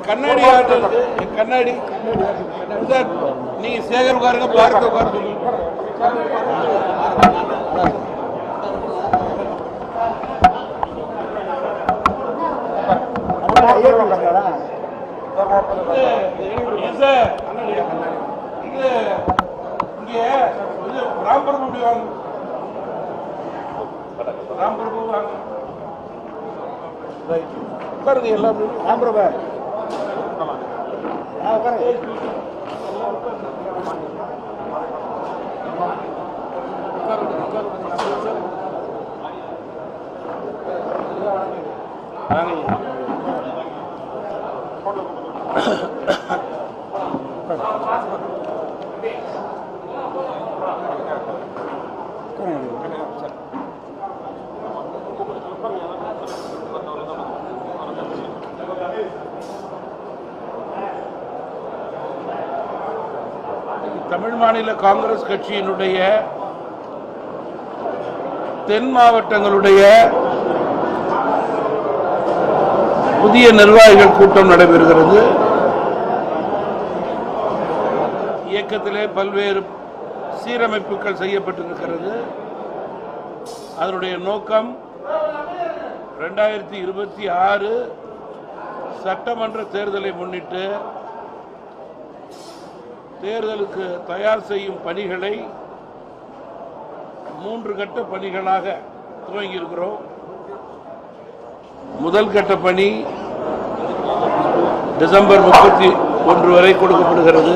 கண்ணாடி கண்ணாடி நீங்க சேகர் உட்காருங்க, பார்க்க உட்கார சொல்லுங்க. ராம்பிரபு வாங்க, ராம்பிரபு வாங்க, உட்காருங்க எல்லாமே. ராம்பிரபு தமிழ் மாநில காங்கிரஸ் கட்சியினுடைய தென் மாவட்டங்களுடைய புதிய நிர்வாகிகள் கூட்டம் நடைபெறுகிறது. இயக்கத்திலே பல்வேறு சீரமைப்புகள் செய்யப்பட்டிருக்கிறது. அதனுடைய நோக்கம் 2026 சட்டமன்ற தேர்தலை முன்னிட்டு தேர்தலுக்கு தயார் செய்யும் பணிகளை 3 கட்ட பணிகளாக துவங்கியிருக்கிறோம். முதல் கட்ட பணி டிசம்பர் 31 வரை கொடுக்கப்படுகிறது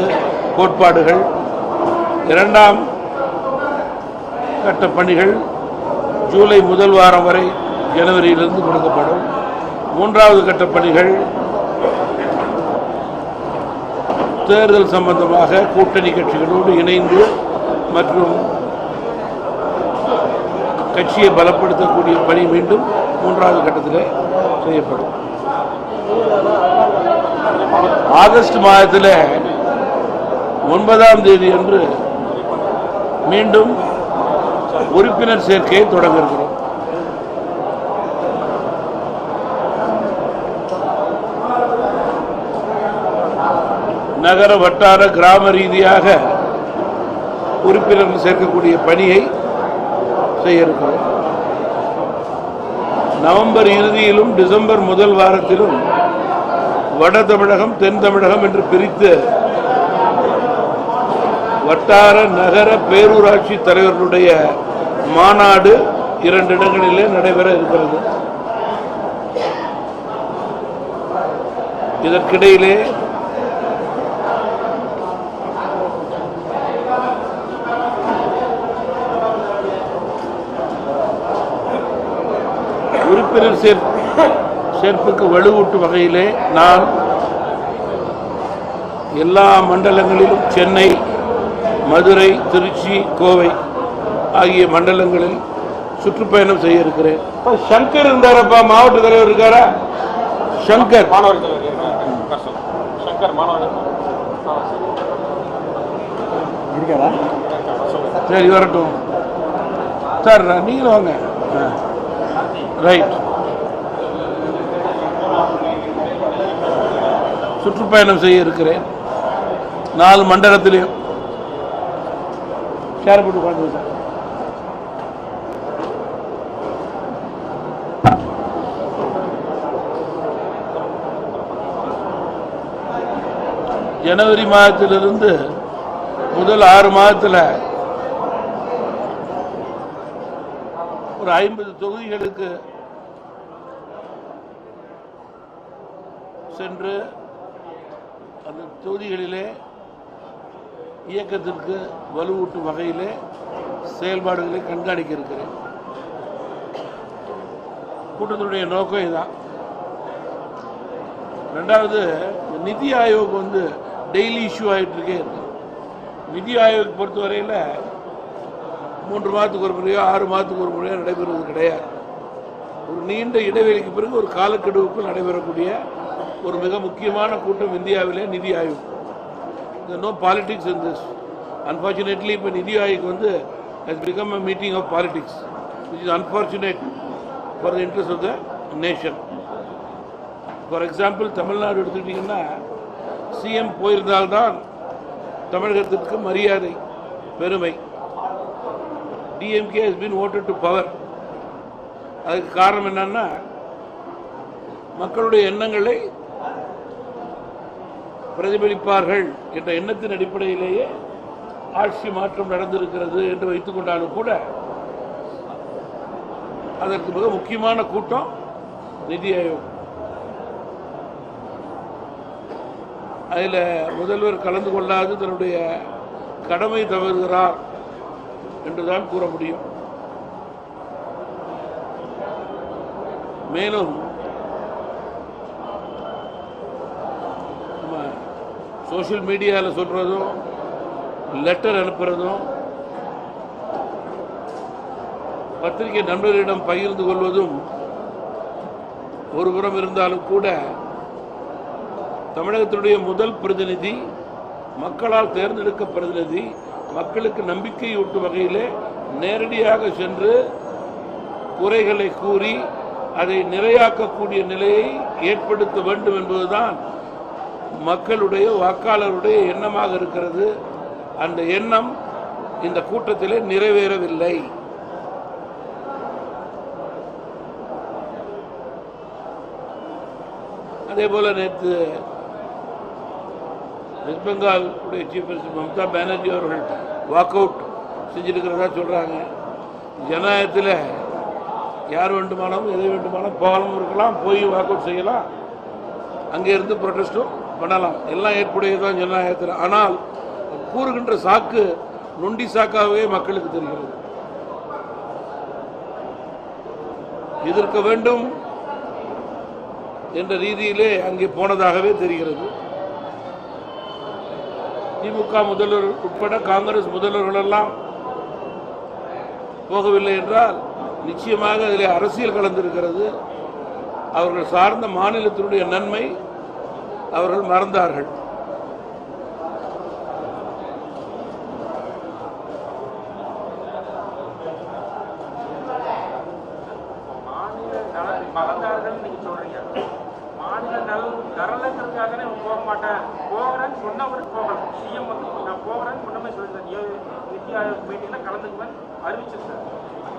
கோட்பாடுகள். இரண்டாம் கட்ட பணிகள் ஜூலை முதல் வாரம் வரை ஜனவரியிலிருந்து கொடுக்கப்படும். மூன்றாவது கட்ட பணிகள் தேர்தல் சம்பந்தமாக கூட்டணி கட்சிகளோடு இணைந்து மற்றும் கட்சியை பலப்படுத்தக்கூடிய பணி மீண்டும் மூன்றாவது கட்டத்தில் செய்யப்படும். ஆகஸ்ட் மாதத்தில் 9ஆம் தேதி அன்று மீண்டும் உறுப்பினர் சேர்க்கையை தொடங்க இருக்கிறோம். நகர வட்டார கிராம ரீதியாக உறுப்பினர்கள் சேர்க்கக்கூடிய பணியை செய்ய இருக்கிறோம். நவம்பர் இறுதியிலும் டிசம்பர் முதல் வாரத்திலும் வட தமிழகம் தென் தமிழகம் என்று பிரித்து வட்டார நகர பேரூராட்சி தலைவர்களுடைய மாநாடு 2 இடங்களிலே நடைபெற இருக்கிறது. இதற்கிடையிலே உறுப்பினர் சேர்ப்புக்கு வலுவூட்டும் வகையிலே நான் எல்லா மண்டலங்களிலும் சென்னை, மதுரை, திருச்சி, கோவை ஆகிய மண்டலங்களில் சுற்றுப்பயணம் செய்ய இருக்கிறேன். சங்கர் இருந்தாரப்பா, மாவட்ட தலைவர் இருக்காரா? சங்கர் சரி, வரட்டும் சார். நீங்களும் வாங்க. ரைட். சுற்றுப்பயணம் செய்ய இருக்கிறேன் 4 மண்டலத்திலையும். ஷேர் போட்டு உட்காந்து சார். ஜனவரி மாதத்திலிருந்து முதல் 6 மாதத்தில் ஒரு 50 தொகுதிகளுக்கு சென்று அந்த தொகுதிகளிலே இயக்கத்திற்கு வலுவூட்டும் வகையிலே செயல்பாடுகளை கண்காணிக்க இருக்கிறேன். கூட்டத்தினுடைய நோக்கம் இதுதான். ரெண்டாவது, நிதி ஆயோக் டெய்லி இஷ்யூ ஆகிட்டு இருக்கே இருக்கு. நிதி ஆயோக் பொறுத்தவரையில் 3 மாதத்துக்கு ஒரு முறையோ 6 மாதத்துக்கு ஒரு முறையோ நடைபெறுவது கிடையாது. ஒரு நீண்ட இடைவெளிக்கு பிறகு ஒரு காலக்கெடுவுக்குள் நடைபெறக்கூடிய ஒரு மிக முக்கியமான கூட்டம் இந்தியாவிலே NITI Aayog. No politics in this. Unfortunately இப்போ நிதி ஆயோக் வந்து has become a meeting of politics, which is unfortunate for the interest of the nation. For example, Tamil Nadu எடுத்துக்கிட்டிங்கன்னா சிஎம் போயிருந்தால்தான் தமிழகத்திற்கு மரியாதை, பெருமை. DMK has been voted to power. அதுக்கு காரணம் என்னன்னா மக்களுடைய எண்ணங்களை பிரதிபலிப்பார்கள் என்ற எண்ணத்தின் அடிப்படையிலேயே ஆட்சி மாற்றம் நடந்திருக்கிறது என்று வைத்துக் கொண்டாலும் கூட அதற்கு மிக முக்கியமான கூட்டம் நிதி ஆயோக். அதில் முதல்வர் கலந்து கொள்ளாது தன்னுடைய கடமை தவறுகிறார் என்றுதான் கூற முடியும். மேலும் நம்ம சோஷியல் மீடியாவில் சொல்றதும் லெட்டர் அனுப்புறதும் பத்திரிகை நண்பர்களிடம் பகிர்ந்து கொள்வதும் ஒருபுறம் இருந்தாலும் கூட தமிழகத்தினுடைய முதல் பிரதிநிதி, மக்களால் தேர்ந்தெடுக்க பிரதிநிதி, மக்களுக்கு நம்பிக்கையூட்டும் வகையிலே நேரடியாக சென்று குறைகளை கூறி அதை நிறையாக்கக்கூடிய நிலையை ஏற்படுத்த வேண்டும் என்பதுதான் மக்களுடைய வாக்காளருடைய எண்ணமாக இருக்கிறது. அந்த எண்ணம் இந்த கூட்டத்திலே நிறைவேறவில்லை. அதே போல நேற்று west Bengal chief minister Mamata Banerjee அவர்கள் வாக் அவுட் செஞ்சிருக்கிறதா சொல்றாங்க. ஜனநாயகத்தில் யார் வேண்டுமானாலும் எதை வேண்டுமானாலும் போகலாம், இருக்கலாம், போய் வாக் அவுட் செய்யலாம், அங்கே இருந்து ப்ரொடெஸ்டும் பண்ணலாம், எல்லாம் ஏற்புடையதான் ஜனநாயகத்தில். ஆனால் கூறுகின்ற சாக்கு நொண்டி சாக்காகவே மக்களுக்கு தெரிகிறது. எதிர்க்க வேண்டும் என்ற ரீதியிலே அங்கே போனதாகவே தெரிகிறது. திமுக முதல்வர் உட்பட காங்கிரஸ் முதல்வர்கள் எல்லாம் போகவில்லை என்றால் நிச்சயமாக அதில் அரசியல் கலந்திருக்கிறது. அவர்கள் சார்ந்த மாநிலத்தினுடைய நன்மை அவர்கள் மறந்தார்கள்.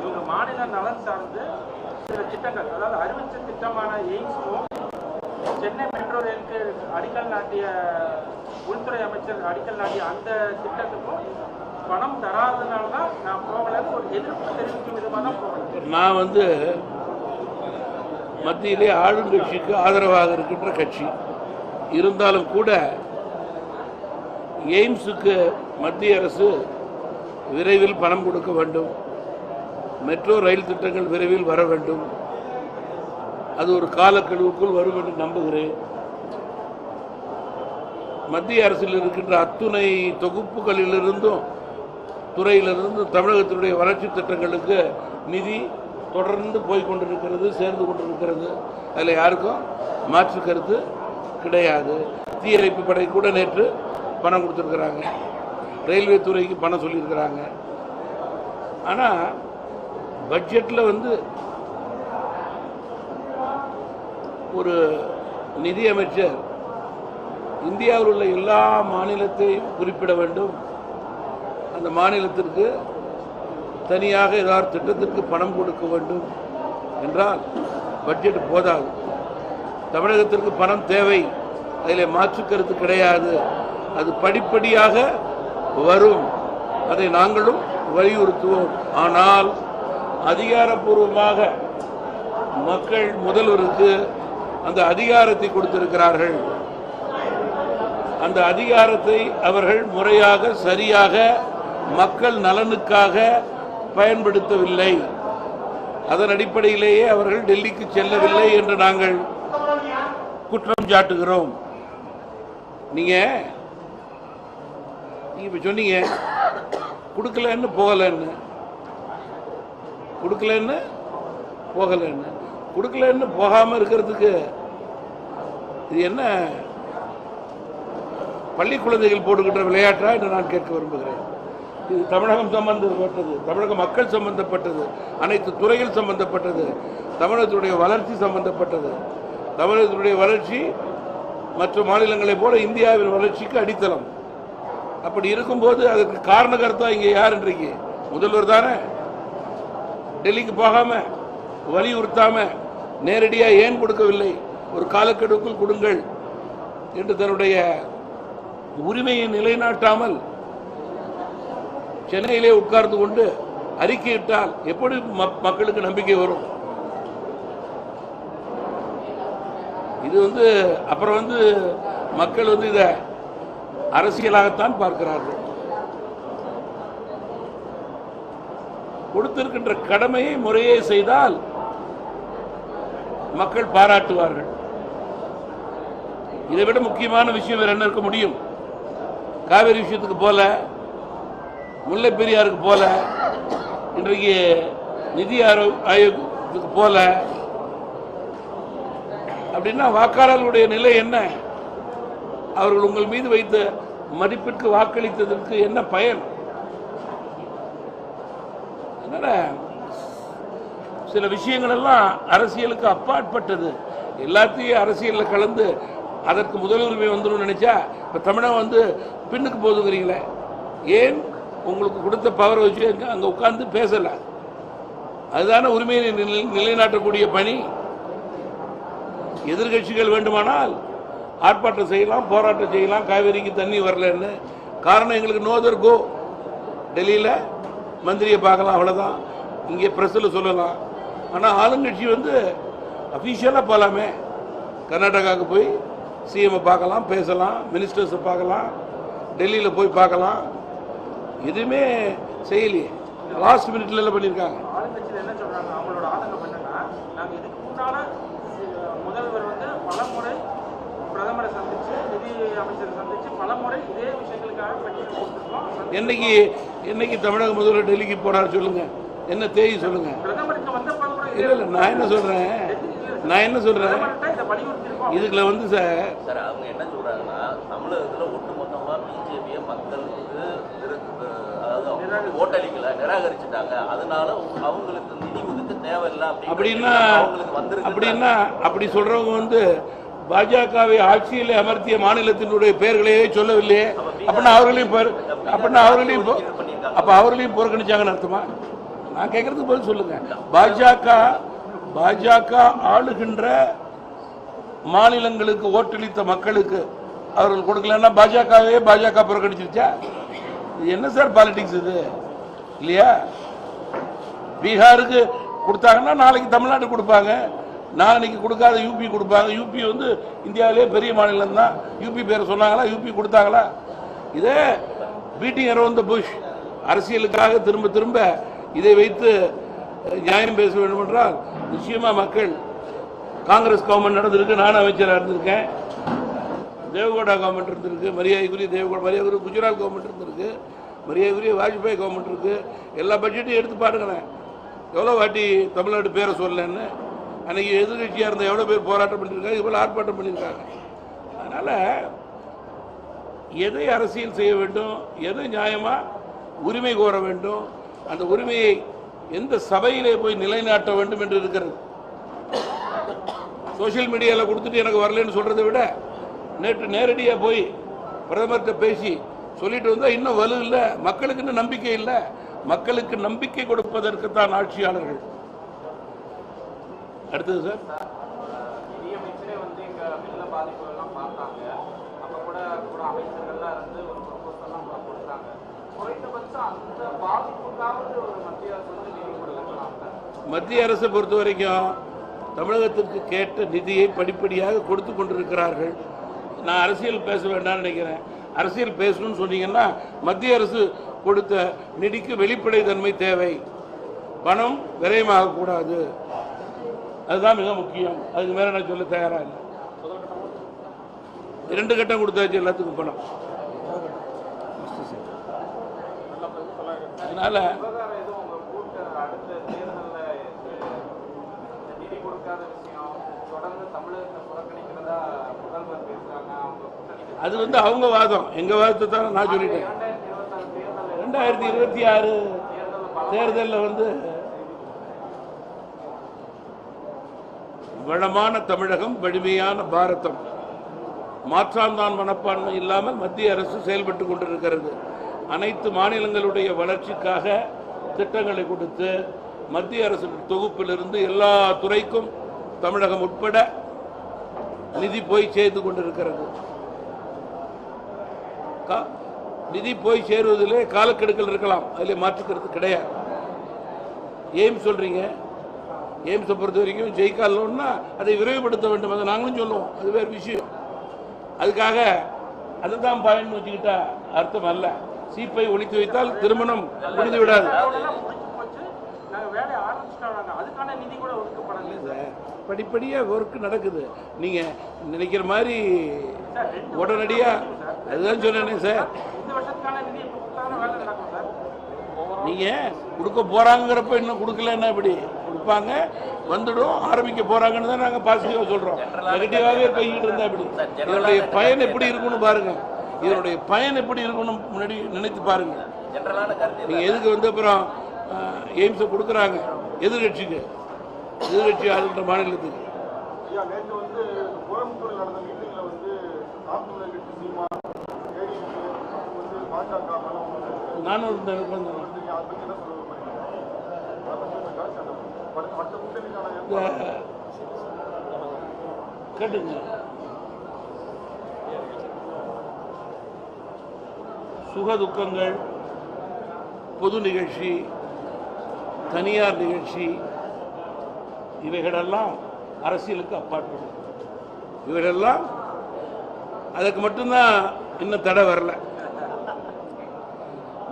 இவங்க மாநில நலன் சார்ந்து சில திட்டங்கள், அதாவது அறிவிச்ச திட்டமான எய்ம்ஸும் சென்னை மெட்ரோ ரயிலுக்கு அடிக்கல் நாட்டிய உள்துறை அமைச்சர் அடிக்கல் நாட்டிய அந்த திட்டத்துக்கும் பணம் தராதனால தான் நான் போகலன்னு ஒரு எதிர்ப்பு தெரிவிக்கும் விதமாக தான் போகல. நான் மத்தியிலே ஆளுங்கட்சிக்கு ஆதரவாக இருக்கின்ற கட்சி இருந்தாலும் கூட எய்ம்ஸுக்கு மத்திய அரசு விரைவில் பணம் கொடுக்க வேண்டும், மெட்ரோ ரயில் திட்டங்கள் விரைவில் வர வேண்டும், அது ஒரு காலக்கெடுவுக்குள் வரும் என்று நம்புகிறேன். மத்திய அரசில் இருக்கின்ற அத்துணை தொகுப்புகளிலிருந்தும் துறையிலிருந்தும் தமிழகத்தினுடைய வளர்ச்சி திட்டங்களுக்கு நிதி தொடர்ந்து போய்கொண்டிருக்கிறது, சேர்ந்து கொண்டிருக்கிறது. அதில் யாருக்கும் மாற்று கருத்து கிடையாது. தீயணைப்பு படை கூட நேற்று பணம் கொடுத்துருக்குறாங்க, ரயில்வே துறைக்கு பணம் சொல்லியிருக்கிறாங்க. ஆனால் பட்ஜெட்டில் ஒரு நிதியமைச்சர் இந்தியாவில் உள்ள எல்லா மாநிலத்தையும் குறிப்பிட வேண்டும், அந்த மாநிலத்திற்கு தனியாக ஏதாவது திட்டத்திற்கு பணம் கொடுக்க வேண்டும் என்றால் பட்ஜெட் போதாது. தமிழகத்திற்கு பணம் தேவை, அதில் மாற்று கருத்து கிடையாது. அது படிப்படியாக வரும், அதை நாங்களும் வலியுறுத்துவோம். ஆனால் அதிகாரப்பூர்வமாக மக்கள் முதல்வருக்கு அந்த அதிகாரத்தை கொடுத்திருக்கிறார்கள். அந்த அதிகாரத்தை அவர்கள் முறையாக சரியாக மக்கள் நலனுக்காக பயன்படுத்தவில்லை. அதன் அடிப்படையிலேயே அவர்கள் டெல்லிக்கு செல்லவில்லை என்று நாங்கள் குற்றம் சாட்டுகிறோம். நீங்க இப்ப சொன்னீங்க கொடுக்கலன்னு போகலன்னு, கொடுக்கலன்னு போகலைன்னு. கொடுக்கலன்னு போகாமல் இருக்கிறதுக்கு இது என்ன பள்ளி குழந்தைகள் போட்டுக்கிட்ட விளையாட்டா என்று நான் கேட்க விரும்புகிறேன். இது தமிழகம் சம்பந்தப்பட்டது, தமிழக மக்கள் சம்பந்தப்பட்டது, அனைத்து துறைகள் சம்பந்தப்பட்டது, தமிழகத்துடைய வளர்ச்சி சம்பந்தப்பட்டது. தமிழகத்துடைய வளர்ச்சி மற்ற மாநிலங்களைப் போல இந்தியாவின் வளர்ச்சிக்கு அடித்தளம். அப்படி இருக்கும்போது அதற்கு காரணகர்த்தா இங்கே யார்? இன்றைக்கு முதல்வர் தானே. டெல்லிக்கு போகாம வலியுறுத்தாம நேரடியாக ஏன் கொடுக்கவில்லை? ஒரு காலக்கெடுக்குள் கொடுங்கள் என்று தன்னுடைய உரிமையை நிலைநாட்டாமல் சென்னையிலே உட்கார்ந்து கொண்டு அறிக்கையிட்டால் எப்படி மக்களுக்கு நம்பிக்கை வரும்? இது அப்புறம் மக்கள் இதை அரசியலாகத்தான் பார்க்கிறார்கள். கொடுத்திருக்கின்ற கடமையை முறையே செய்தால் மக்கள் பாராட்டுவார்கள். இதை விட முக்கியமான விஷயம் வேற என்ன இருக்க முடியும்? காவிரி விஷயத்துக்கு போல, முல்லை பெரியாருக்கு போல, இன்றைக்கு நிதி ஆயோக்கு போல, அப்படின்னா வாக்காளர்களுடைய நிலை என்ன? அவர்கள் உங்கள் மீது வைத்த மதிப்பிற்கு வாக்களித்ததற்கு என்ன பயன்? சில விஷயங்கள் எல்லாம் அரசியலுக்கு அப்பாற்பட்டது. எல்லாத்தையும் அரசியலில் கலந்து அதற்கு முதல் உரிமை வந்துடும் நினைச்சா இப்ப தமிழகம் பின்னுக்கு போதுங்கிறீங்களே. ஏன் உங்களுக்கு கொடுத்த பவரை வச்சு அங்க உட்கார்ந்து பேசல? அதுதானே உரிமையை நிலைநாட்டக்கூடிய பணி. எதிர்கட்சிகள் வேண்டுமானால் ஆர்ப்பாட்டம் செய்யலாம், போராட்டம் செய்யலாம், காவேரிக்கு தண்ணி வரலன்னு. காரணம் எங்களுக்கு நோதர் கோ. டெல்லியில் மந்திரியை பார்க்கலாம், அவ்வளோதான். இங்கே பிரஸில் சொல்லலாம். ஆனால் ஆளுங்கட்சி அஃபீஷியலாக போகலாமே. கர்நாடகாவுக்கு போய் சிஎம்ஐ பார்க்கலாம், பேசலாம், மினிஸ்டர்ஸை பார்க்கலாம், டெல்லியில் போய் பார்க்கலாம். எதுவுமே செய்யலையே. லாஸ்ட் மினிட்ல எல்லாம் பண்ணியிருக்காங்க. ஆளுங்கட்சியில் என்ன சொல்றாங்க? அவங்களோட ஆதங்கம் என்னன்னா, நாங்கள் இதுக்கு முன்னால முதல்வர் பலமுறை பிரதமரை சந்திச்சு, நிதி அமைச்சரை சந்திச்சு பலமுறை இதே விஷயங்களுக்காக பட்டியல் கொடுத்துருக்கோம். என்னைக்கு தமிழக முதல்வர் டெல்லிக்கு போறாரு சொல்லுங்க? என்ன தேதி சொல்லுங்க? பிரதமருக்கு வந்த இல்ல நான் என்ன சொல்றேன் இதுல சார் அவங்க என்ன சொல்றாங்கன்னா, தமிழகத்துல ஒட்டுமொத்தமா பிஜேபியை மக்கள் அதாவது ஓட்டளிக்கல, நிராகரிச்சுட்டாங்க. அதனால அவங்களுக்கு நிதி ஒதுக்க தேவையில்லை அப்படின்னா அப்படி சொல்றவங்க பாஜகவை ஆட்சியில் அமர்த்திய மாநிலத்தினுடைய பெயர்களையே சொல்லவில்லையே. அவர்களையும் புறக்கணிச்சாங்கன்னு அர்த்தமா? நான் கேட்கறதுக்கு பதில் சொல்லுங்க. பாஜக ஆளுகின்ற மாநிலங்களுக்கு ஓட்டளித்த மக்களுக்கு அவர்கள் கொடுக்கலன்னா பாஜக புறக்கணிச்சிருச்சா? இது என்ன சார் பாலிடிக்ஸ் இது? இல்லையா? பீகாருக்கு கொடுத்தாங்கன்னா நாளைக்கு தமிழ்நாடு கொடுப்பாங்க, நாளைக்கு கொடுக்காத யூபி கொடுப்பாங்க. யூபி இந்தியாவிலே பெரிய மாநிலம் தான். யூபி பேரை சொன்னாங்களா? யூபி கொடுத்தாங்களா? இதே பீட்டிங் அரவுண்ட் தி புஷ் அரசியலுக்காக திரும்ப திரும்ப இதை வைத்து நியாயம் பேச வேண்டும் என்றால் நிச்சயமா மக்கள். காங்கிரஸ் கவர்மெண்ட் நடந்திருக்கு, நான் அமைச்சராக இருந்திருக்கேன். தேவகவுடா கவர்மெண்ட் இருந்திருக்கு, மரியாதைக்குரிய தேவகவுடா, மரியாதைக்குரிய குஜராத் கவர்மெண்ட் இருந்திருக்கு, மரியாதைக்குரிய வாஜ்பாய் கவர்மெண்ட் இருக்கு. எல்லா பட்ஜெட்டையும் எடுத்து பாருங்களேன். எவ்வளோ வாட்டி தமிழ்நாடு பேரை சொல்லலன்னு. அன்னைக்கு எதிர்கட்சியாக இருந்த எவ்வளோ பேர் போராட்டம் பண்ணியிருக்காங்க, இது போல ஆர்ப்பாட்டம் பண்ணியிருக்காங்க. அதனால எதை அரசியல் செய்ய வேண்டும், எதை நியாயமா உரிமை கோர வேண்டும், அந்த உரிமையை எந்த சபையிலே போய் நிலைநாட்ட வேண்டும் என்று இருக்கிறது. சோசியல் மீடியாவில் கொடுத்துட்டு எனக்கு வரலன்னு சொல்றதை விட நேற்று நேரடியாக போய் பிரதமர்கிட்ட பேசி சொல்லிட்டு வந்தால் இன்னும் வலு இல்லை. மக்களுக்கு இன்னும் நம்பிக்கை இல்லை. மக்களுக்கு நம்பிக்கை கொடுப்பதற்கு தான் ஆட்சியாளர்கள். அடுத்தது சார், நிதியமைச்சரே எங்க வெள்ள பாதிப்பு எல்லாம் பார்த்தாங்க. அப்ப கூட அமைச்சர்கள்லாம் இருந்து ஒரு ப்ரொபோசல்லாம் கொடுத்தாங்க. குறைந்தபட்சம் அந்த பாதிப்புக்காவது ஒரு மத்திய அரசு நிதி கொடுக்கலாம். மத்திய அரசை பொறுத்த வரைக்கும் தமிழகத்திற்கு கேட்ட நிதியை படிப்படியாக கொடுத்து கொண்டிருக்கிறார்கள். நான் அரசியல் பேச வேண்டாம்னு நினைக்கிறேன். அரசியல் பேசணும்னு சொன்னீங்கன்னா மத்திய அரசு கொடுத்த நிதிக்கு வெளிப்படைத்தன்மை தேவை. பணம் விரயமாகக்கூடாது. அதுதான் மிக முக்கியம். அதுக்கு மேல நான் சொல்ல தயாராக இல்லை. 2 கட்டம் கொடுத்தாச்சு எல்லாத்துக்கும் பணம். அதனால அது அவங்க வாதம், எங்க வாதத்தை தான் நான் சொல்லிட்டேன். 2026 தேர்தலில் வளமான தமிழகம், வலிமையான பாரதம், மாற்றாந்தான் மனப்பான்மை இல்லாமல் மத்திய அரசு செயல்பட்டு கொண்டிருக்கிறது. அனைத்து மாநிலங்களுடைய வளர்ச்சிக்காக திட்டங்களை கொடுத்து மத்திய அரசு தொகுப்பிலிருந்து எல்லா துறைக்கும் தமிழகம் உட்பட நிதி போய் சேர்ந்து கொண்டிருக்கிறது. நிதி போய் சேருவதிலே காலக்கெடுக்கல் இருக்கலாம், அதில் மாற்றுக்கிறது கிடையாது. எய்ம்ஸ் சொல்றீங்க, எய்ம்ஸை பொறுத்த வரைக்கும் ஜெயிக்காலோன்னா அதை விரைவுபடுத்த வேண்டும், அதை நாங்களும் சொல்லுவோம், அது வேறு விஷயம். அதுக்காக அதுதான் பயன் வச்சுக்கிட்டா அர்த்தம் அல்ல. சீப்பை ஒழித்து வைத்தால் திருமணம் முடிந்து விடாது. படிப்படியாக ஒர்க் நடக்குது. நீங்க நினைக்கிற மாதிரி உடனடியா அதுதான் சொன்னேனே சார். நீங்க கொடுக்க போறாங்கிறப்ப இன்னும் கொடுக்கலன்னா எப்படி கொடுப்பாங்க, வந்துடும், ஆரம்பிக்க போறாங்கன்னு தான் நாங்க பாசிட்டிவா சொல்றோம். நெகட்டிவாவே போய்கிட்டு இருந்தா எப்படி? இதனுடைய பயன் எப்படி இருக்குன்னு பாருங்க, இதனுடைய பயன் எப்படி இருக்குன்னு முன்னாடி நினைத்து பாருங்க. நீங்க எதுக்கு அப்புறம் எய்ம்ஸை கொடுக்குறாங்க எதிர்கட்சிக்கு, எதிர்கட்சி ஆளுன்ற மாநிலத்துக்கு. நானும் கேட்டுங்க, சுக துக்கங்கள், பொது நிகழ்ச்சி, தனியார் நிகழ்ச்சி, இவைகளெல்லாம் அரசியலுக்கு அப்பாற்படும். இவைகளெல்லாம் அதுக்கு மட்டும்தான் இன்னும் தடை வரல.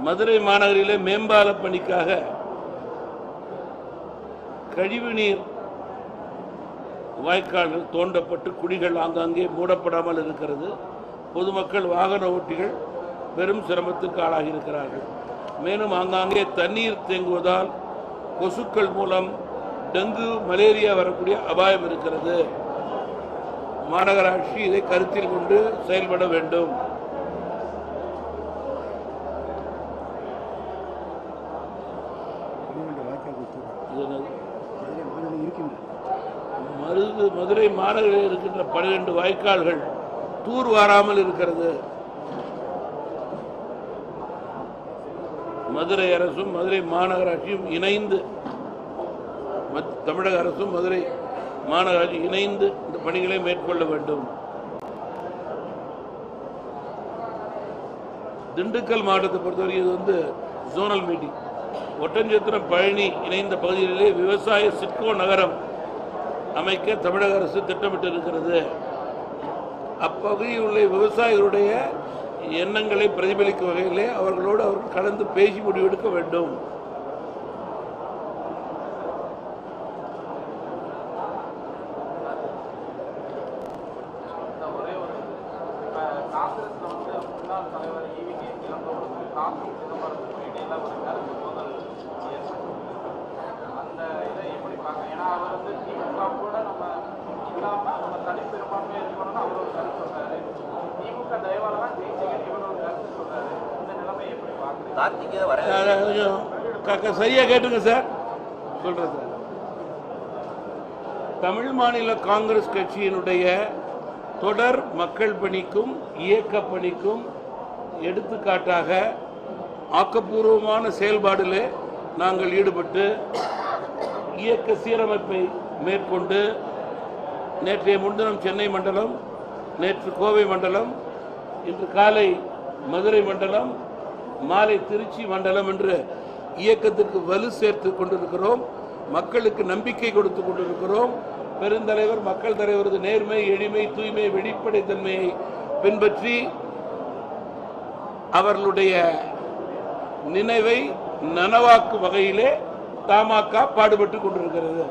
மதுரை மாநகரிலே மேம்பால பணிக்காக கழிவுநீர் வாய்க்கால்கள் தோண்டப்பட்டு குழிகள் ஆங்காங்கே மூடப்படாமல் இருக்கிறது. பொதுமக்கள், வாகன ஓட்டிகள் பெரும் சிரமத்துக்கு ஆளாகி இருக்கிறார்கள். மேலும் ஆங்காங்கே தண்ணீர் தேங்குவதால் கொசுக்கள் மூலம் டெங்கு, மலேரியா வரக்கூடிய அபாயம் இருக்கிறது. மாநகராட்சி இதை கருத்தில் கொண்டு செயல்பட வேண்டும். மதுரை மாநகரில் இருக்கின்ற 12 வாய்க்கால்கள் தூர் வாராமல் இருக்கிறது. மதுரை அரசும் மதுரை மாநகராட்சியும் இணைந்து, தமிழக அரசும் மதுரை மாநகராட்சி இணைந்து இந்த பணிகளை மேற்கொள்ள வேண்டும். திண்டுக்கல் மாவட்டத்தை பொறுத்தவரை இது ஜோனல் மீட்டிங். ஒட்டஞ்சத்திரம், பழனி இணைந்த பகுதிகளிலே விவசாய சிட்கோ நகரம் அமைக்க தமிழக அரசு திட்டமிட்டு இருக்கிறது. அப்பகுதியில் உள்ள விவசாயிகளுடைய எண்ணங்களை பிரதிபலிக்கும் வகையிலே அவர்களோடு கலந்து பேசி முடிவெடுக்க வேண்டும். சரியா கேட்டுங்க சார், சொல்றேன் சார். தமிழ் மாநில காங்கிரஸ் கட்சியினுடைய தொடர் மக்கள் பணிக்கும் இயக்க பணிக்கும் எடுத்துக்காட்டாக ஆக்கப்பூர்வமான செயல்பாடிலே நாங்கள் ஈடுபட்டு இயக்க சீரமைப்பை மேற்கொண்டு நேற்றைய முன்தினம் சென்னை மண்டலம், நேற்று கோவை மண்டலம், இன்று காலை மதுரை மண்டலம், மாலை திருச்சி மண்டலம் என்று இயக்கத்திற்கு வலு சேர்த்து கொண்டிருக்கிறோம். மக்களுக்கு நம்பிக்கை கொடுத்து கொண்டிருக்கிறோம். பெருந்தலைவர், மக்கள் தலைவரது நேர்மை, எளிமை, தூய்மை, வெளிப்படைத்தன்மையை பின்பற்றி அவர்களுடைய நினைவை நனவாக்கும் வகையிலே தமாக பாடுபட்டு கொண்டிருக்கிறது.